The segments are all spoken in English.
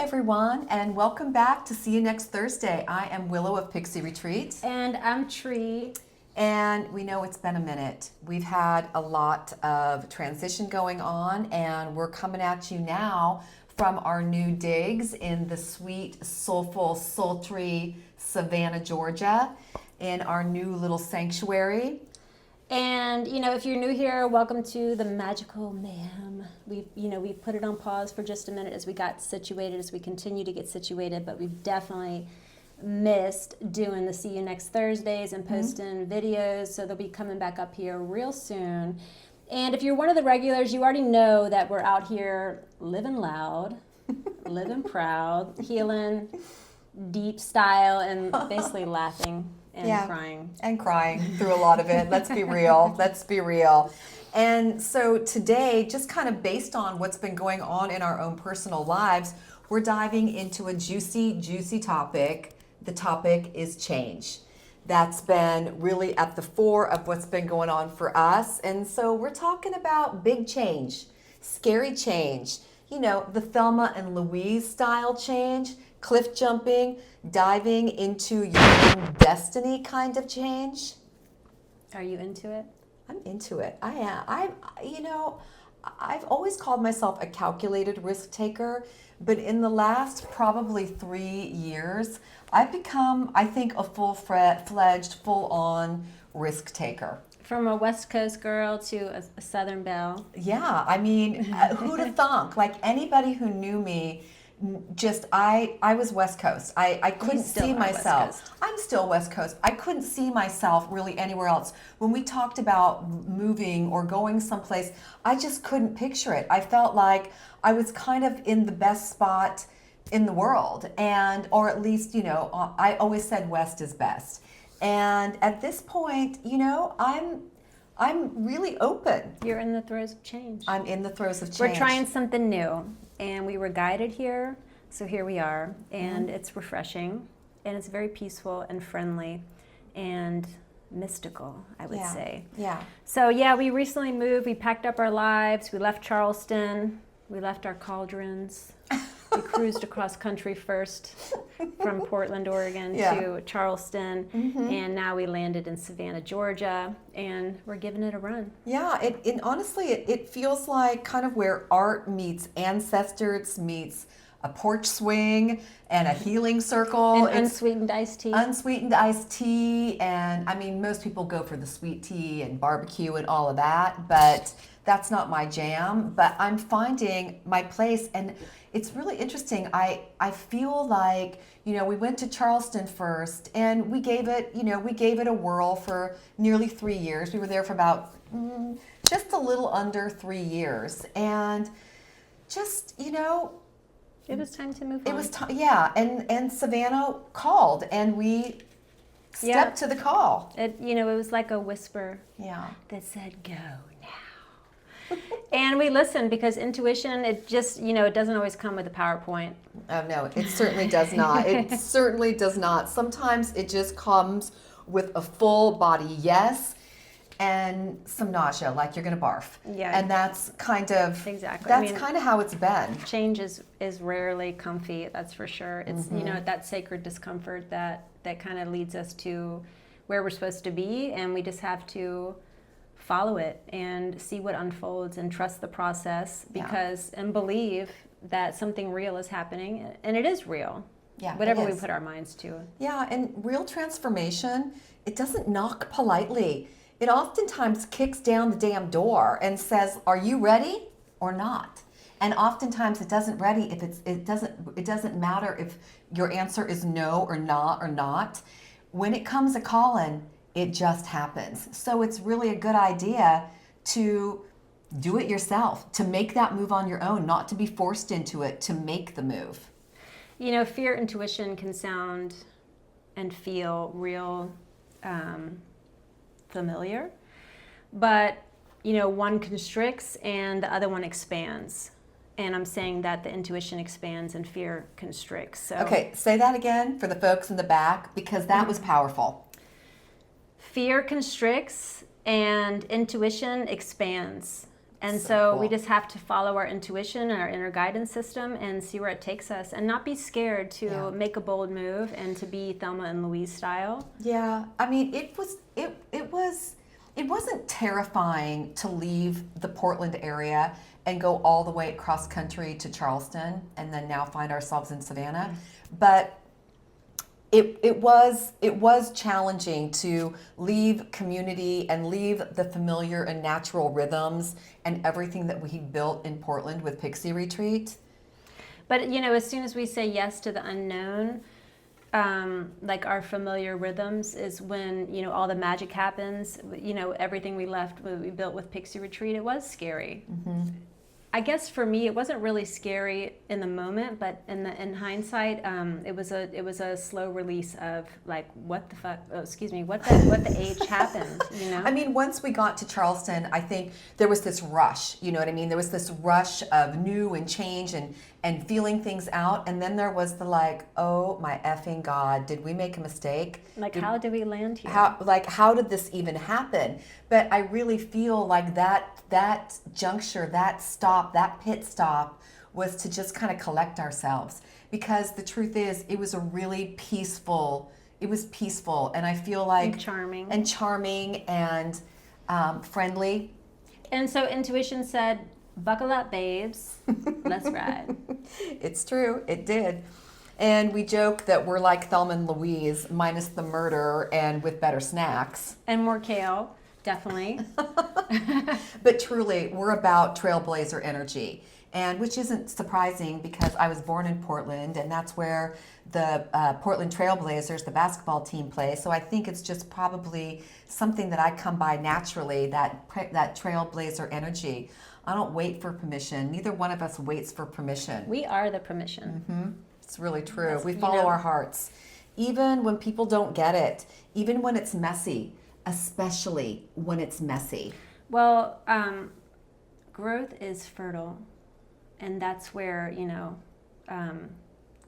everyone, and welcome back to See You Next Thursday. I am Willow of Pixie Retreat. And I'm Tree. And we know it's been a minute. We've had a lot of transition going on, and we're coming at you now from our new digs in the sweet, soulful, sultry Savannah, Georgia, in our new little sanctuary. And, if you're new here, welcome to the magical mayhem. We put it on pause for just a minute as we got situated, as we continue to get situated, but we've definitely missed doing the See You Next Thursdays and posting videos, so they'll be coming back up here real soon. And if you're one of the regulars, you already know that we're out here living loud, living proud, healing deep style, and basically laughing and crying. And crying through a lot of it. Let's be real. Let's be real. And so today, just kind of based on what's been going on in our own personal lives, we're diving into a juicy, juicy topic. The topic is change. That's been really at the fore of what's been going on for us. And so we're talking about big change, scary change, the Thelma and Louise style change, cliff jumping, diving into your own destiny kind of change. Are you into it? I'm into it. I am. I've always called myself a calculated risk taker, but in the last probably 3 years, I've become, I think, a full-fledged, full-on risk taker. From a West Coast girl to a Southern belle. Yeah, I mean, who'd have thunk? Like anybody who knew me, I was West Coast. I couldn't see myself. I'm still West Coast. I couldn't see myself really anywhere else. When we talked about moving or going someplace, I just couldn't picture it. I felt like I was kind of in the best spot in the world, or at least, I always said West is best. And at this point, I'm really open. You're in the throes of change. I'm in the throes of change. We're trying something new, and we were guided here, so here we are, and it's refreshing, and it's very peaceful and friendly and mystical, I would say. Yeah. So we recently moved. We packed up our lives. We left Charleston. We left our cauldrons. We cruised across country first from Portland, Oregon to Charleston, and now we landed in Savannah, Georgia, and we're giving it a run. Yeah, honestly, it feels like kind of where art meets ancestors, meets a porch swing and a healing circle. And unsweetened iced tea. Unsweetened iced tea, and I mean, most people go for the sweet tea and barbecue and all of that, but that's not my jam. But I'm finding my place, and it's really interesting. I feel like, we went to Charleston first, and we gave it a whirl for nearly 3 years. We were there for about just a little under 3 years, and just, it was time to move on. It was time, and Savannah called, and we stepped to the call. It was like a whisper that said, go now. And we listened, because intuition, it just, it doesn't always come with a PowerPoint. Oh, no, it certainly does not. It certainly does not. Sometimes it just comes with a full body yes and some nausea, like you're going to barf. Yeah. And that's kind of, exactly. That's kind of how it's been. Change is rarely comfy, that's for sure. It's, that sacred discomfort that kind of leads us to where we're supposed to be, and we just have to follow it and see what unfolds and trust the process, and believe that something real is happening, and it is real. Yeah, whatever we put our minds to. Yeah, and real transformation, it doesn't knock politely. It oftentimes kicks down the damn door and says, "Are you ready or not?" And oftentimes it doesn't it doesn't matter if your answer is no or not. When it comes a calling, it just happens. So it's really a good idea to do it yourself, to make that move on your own, not to be forced into it, to make the move. Fear intuition can sound and feel real familiar, but one constricts and the other one expands. And I'm saying that the intuition expands and fear constricts. So okay, say that again for the folks in the back, because that was powerful. Fear constricts and intuition expands. And So so cool. we just have to follow our intuition and our inner guidance system and see where it takes us, and not be scared to Yeah. make a bold move and to be Thelma and Louise style. Yeah, I mean, it wasn't terrifying to leave the Portland area and go all the way across country to Charleston and then now find ourselves in Savannah. But it was challenging to leave community and leave the familiar and natural rhythms and everything that we built in Portland with Pixie Retreat. But as soon as we say yes to the unknown, like our familiar rhythms, is when all the magic happens. Everything we left, we built with Pixie Retreat, it was scary. Mm-hmm. I guess for me, it wasn't really scary in the moment, but in hindsight, it was a slow release of like, what the fuck? Oh, excuse me, what the H happened? I mean, once we got to Charleston, I think there was this rush. You know what I mean? There was this rush of new and change and feeling things out, and then there was the like, oh my effing God, did we make a mistake? Like, how did we land here? How did this even happen? But I really feel like that juncture, that stop, that pit stop was to just kind of collect ourselves, because the truth is it was a really peaceful, and I feel like charming and friendly. And so intuition said, buckle up, babes, let's ride. It's true, it did. And we joke that we're like Thelma and Louise minus the murder and with better snacks. And more kale, definitely. But truly, we're about trailblazer energy, and which isn't surprising because I was born in Portland, and that's where the Portland Trailblazers, the basketball team, plays. So I think it's just probably something that I come by naturally, that trailblazer energy. I don't wait for permission. Neither one of us waits for permission. We are the permission. Mm-hmm. It's really true. We you follow know. our hearts. Even when people don't get it, even when it's messy, especially when it's messy. Well, growth is fertile, and that's where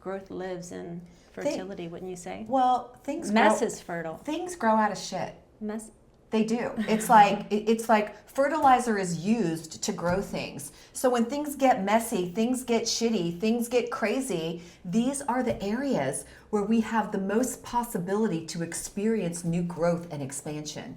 growth lives in fertility. Wouldn't you say? Well, Mess is fertile. Things grow out of shit. Mess. They do. It's like fertilizer is used to grow things. So when things get messy, things get shitty, things get crazy, these are the areas where we have the most possibility to experience new growth and expansion.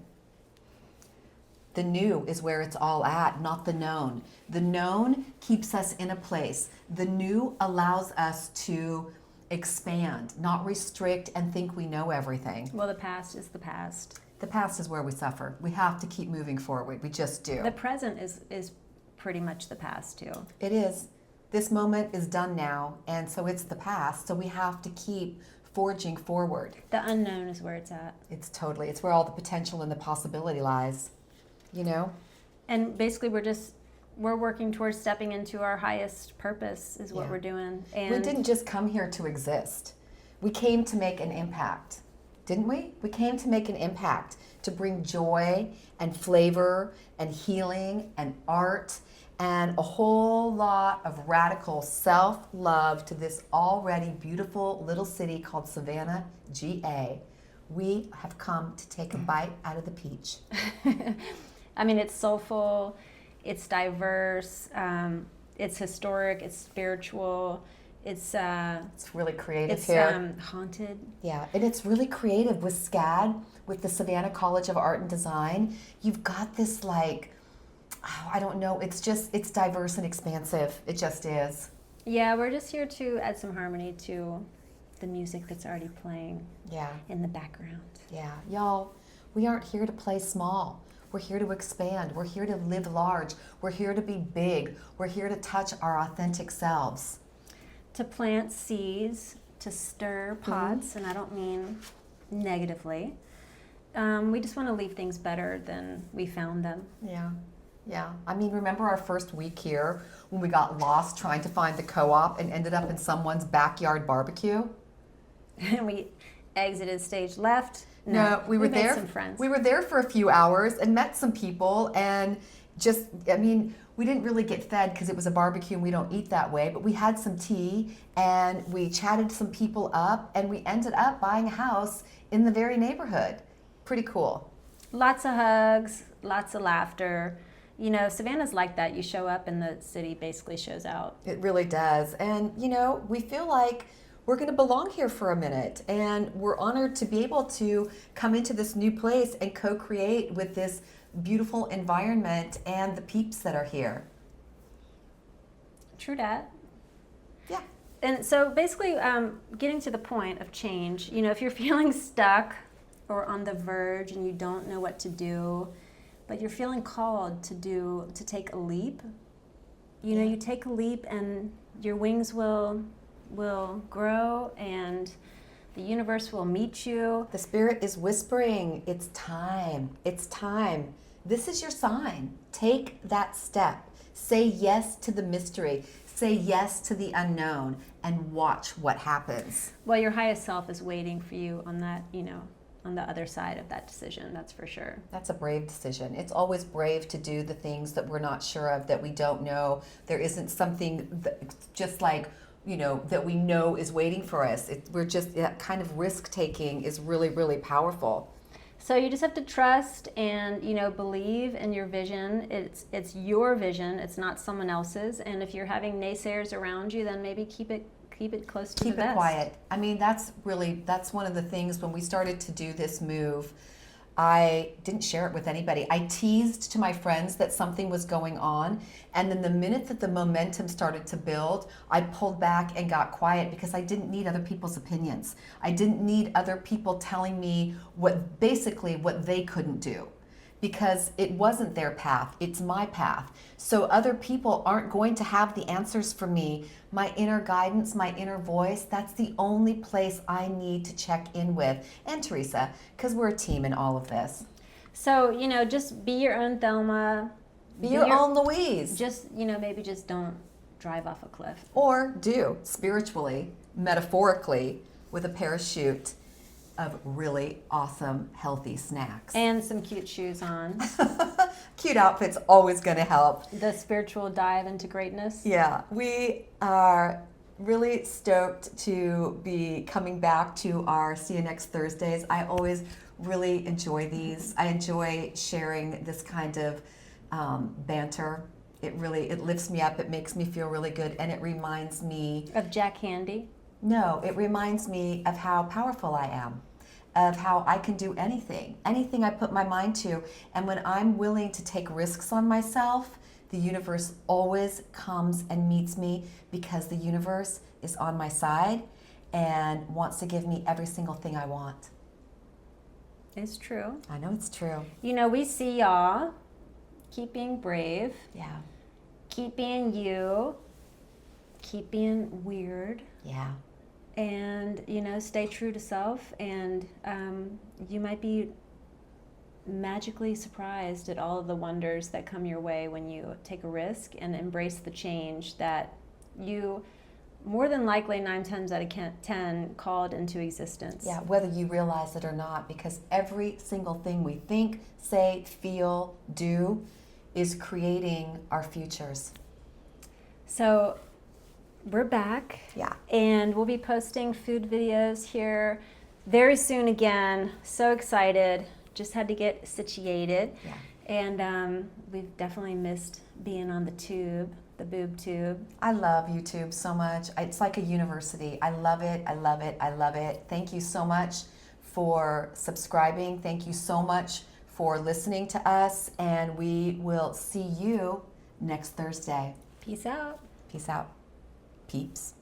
The new is where it's all at, not the known. The known keeps us in a place. The new allows us to expand, not restrict and think we know everything. Well, the past is the past. The past is where we suffer. We have to keep moving forward. We just do. The present is pretty much the past too. It is. This moment is done now, and so it's the past. So we have to keep forging forward. The unknown is where it's at. It's where all the potential and the possibility lies, And basically we're working towards stepping into our highest purpose is what Yeah. we're doing. We And didn't just come here to exist. We came to make an impact. Didn't we? We came to make an impact, to bring joy and flavor and healing and art and a whole lot of radical self-love to this already beautiful little city called Savannah, GA. We have come to take a bite out of the peach. I mean, it's soulful, it's diverse, it's historic, it's spiritual, it's really creative here. Haunted. Yeah, and it's really creative with SCAD, with the Savannah College of Art and Design. You've got this I don't know, it's diverse and expansive. It just is. Yeah, we're just here to add some harmony to the music that's already playing in the background. Yeah, y'all, we aren't here to play small. We're here to expand. We're here to live large. We're here to be big. We're here to touch our authentic selves. To plant seeds, to stir pots, and I don't mean negatively. We just want to leave things better than we found them. Yeah. I mean, remember our first week here when we got lost trying to find the co-op and ended up in someone's backyard barbecue? And we exited stage left. No, we were made there. Some friends. We were there for a few hours and met some people, and we didn't really get fed because it was a barbecue and we don't eat that way, but we had some tea and we chatted some people up and we ended up buying a house in the very neighborhood. Pretty cool. Lots of hugs, lots of laughter, you know, Savannah's like that. You show up and the city basically shows out. It really does. And, you know, we feel like we're going to belong here for a minute. And we're honored to be able to come into this new place and co-create with this beautiful environment and the peeps that are here. True dat. Yeah. And so basically, getting to the point of change, you know, if you're feeling stuck or on the verge and you don't know what to do, but you're feeling called to take a leap, you know, you take a leap and your wings will grow and the universe will meet you. The spirit is whispering, it's time. It's time. This is your sign. Take that step. Say yes to the mystery. Say yes to the unknown and watch what happens. Well, your highest self is waiting for you on that, you know, on the other side of that decision, that's for sure. That's a brave decision. It's always brave to do the things that we're not sure of, that we don't know. There isn't something that, just like, you know, that we know is waiting for us. We're just, that kind of risk taking is really, really powerful. So you just have to trust and, you know, believe in your vision. It's your vision. It's not someone else's. And if you're having naysayers around you, then maybe keep it close to the vest. Keep it quiet. I mean, that's one of the things when we started to do this move. I didn't share it with anybody. I teased to my friends that something was going on, and then the minute that the momentum started to build, I pulled back and got quiet because I didn't need other people's opinions. I didn't need other people telling me what they couldn't do, because it wasn't their path, it's my path. So other people aren't going to have the answers for me. My inner guidance, my inner voice, that's the only place I need to check in with. And Teresa, because we're a team in all of this. So, you know, just be your own Thelma. Be your own Louise. Just, you know, maybe just don't drive off a cliff. Or do, spiritually, metaphorically, with a parachute of really awesome, healthy snacks. And some cute shoes on. Cute outfits always going to help. The spiritual dive into greatness. Yeah, we are really stoked to be coming back to our See You Next Thursdays. I always really enjoy these. I enjoy sharing this kind of banter. It lifts me up. It makes me feel really good. And it reminds me... Of Jack Handy? No, it reminds me of how powerful I am, of how I can do anything I put my mind to. And when I'm willing to take risks on myself, the universe always comes and meets me, because the universe is on my side and wants to give me every single thing I want. It's true. I know it's true. You know, we see y'all. Keep being brave. Yeah. Keep being you. Keep being weird. Yeah. And, you know, stay true to self, and you might be magically surprised at all of the wonders that come your way when you take a risk and embrace the change that you more than likely 9 times out of 10 called into existence. Yeah, whether you realize it or not, because every single thing we think, say, feel, do is creating our futures. So we're back. Yeah. And we'll be posting food videos here very soon again. So excited. Just had to get situated. Yeah. And we've definitely missed being on the tube, the boob tube. I love YouTube so much. It's like a university. I love it. I love it. I love it. Thank you so much for subscribing. Thank you so much for listening to us. And we will see you next Thursday. Peace out. Peace out, peeps.